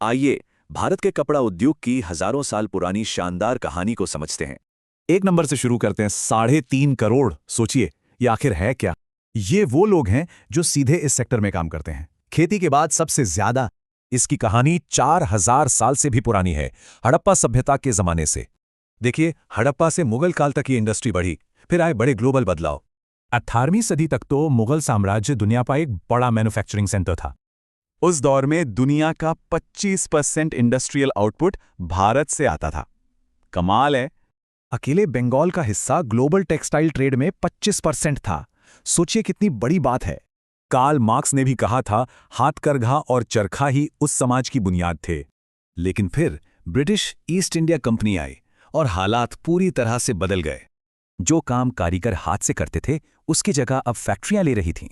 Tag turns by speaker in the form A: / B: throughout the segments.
A: आइए भारत के कपड़ा उद्योग की हजारों साल पुरानी शानदार कहानी को समझते हैं।
B: एक नंबर से शुरू करते हैं। 3.5 करोड़, सोचिए ये आखिर है क्या। ये वो लोग हैं जो सीधे इस सेक्टर में काम करते हैं, खेती के बाद सबसे ज्यादा। इसकी कहानी 4000 साल से भी पुरानी है, हड़प्पा सभ्यता के जमाने से। देखिए, हड़प्पा से मुगल काल तक ये इंडस्ट्री बढ़ी, फिर आए बड़े ग्लोबल बदलाव। 18वीं सदी तक तो मुगल साम्राज्य दुनिया का एक बड़ा मैन्युफैक्चरिंग सेंटर था। उस दौर में दुनिया का 25% इंडस्ट्रियल आउटपुट भारत से आता था। कमाल है, अकेले बंगाल का हिस्सा ग्लोबल टेक्सटाइल ट्रेड में 25% था। सोचिए कितनी बड़ी बात है। कार्ल मार्क्स ने भी कहा था, हाथकरघा और चरखा ही उस समाज की बुनियाद थे। लेकिन फिर ब्रिटिश ईस्ट इंडिया कंपनी आई और हालात पूरी तरह से बदल गए। जो काम कारीगर हाथ से करते थे, उसकी जगह अब फैक्ट्रियां ले रही थीं।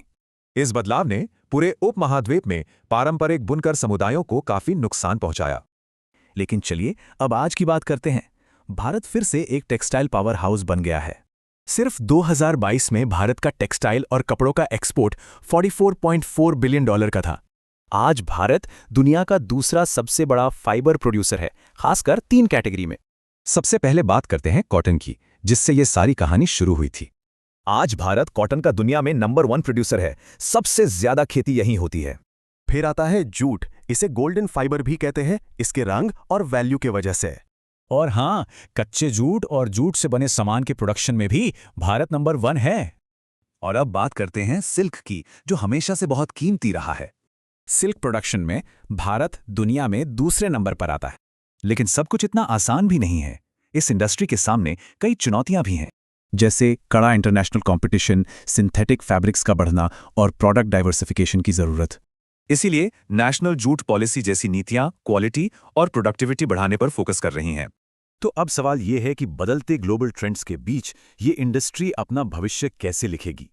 B: इस बदलाव ने पूरे उपमहाद्वीप में पारंपरिक बुनकर समुदायों को काफी नुकसान पहुंचाया। लेकिन चलिए अब आज की बात करते हैं। भारत फिर से एक टेक्सटाइल पावर हाउस बन गया है। सिर्फ 2022 में भारत का टेक्सटाइल और कपड़ों का एक्सपोर्ट $44.4 बिलियन का था। आज भारत दुनिया का दूसरा सबसे बड़ा फाइबर प्रोड्यूसर है, खासकर 3 कैटेगरी में। सबसे पहले बात करते हैं कॉटन की, जिससे ये सारी कहानी शुरू हुई थी। आज भारत कॉटन का दुनिया में नंबर 1 प्रोड्यूसर है, सबसे ज्यादा खेती यहीं होती है। फिर आता है जूट, इसे गोल्डन फाइबर भी कहते हैं, इसके रंग और वैल्यू के वजह से। और हाँ, कच्चे जूट और जूट से बने सामान के प्रोडक्शन में भी भारत नंबर 1 है। और अब बात करते हैं सिल्क की, जो हमेशा से बहुत कीमती रहा है। सिल्क प्रोडक्शन में भारत दुनिया में दूसरे नंबर पर आता है। लेकिन सब कुछ इतना आसान भी नहीं है। इस इंडस्ट्री के सामने कई चुनौतियां भी हैं, जैसे कड़ा इंटरनेशनल कंपटीशन, सिंथेटिक फैब्रिक्स का बढ़ना और प्रोडक्ट डाइवर्सिफिकेशन की जरूरत। इसीलिए नेशनल जूट पॉलिसी जैसी नीतियां क्वालिटी और प्रोडक्टिविटी बढ़ाने पर फोकस कर रही हैं। तो अब सवाल यह है कि बदलते ग्लोबल ट्रेंड्स के बीच ये इंडस्ट्री अपना भविष्य कैसे लिखेगी।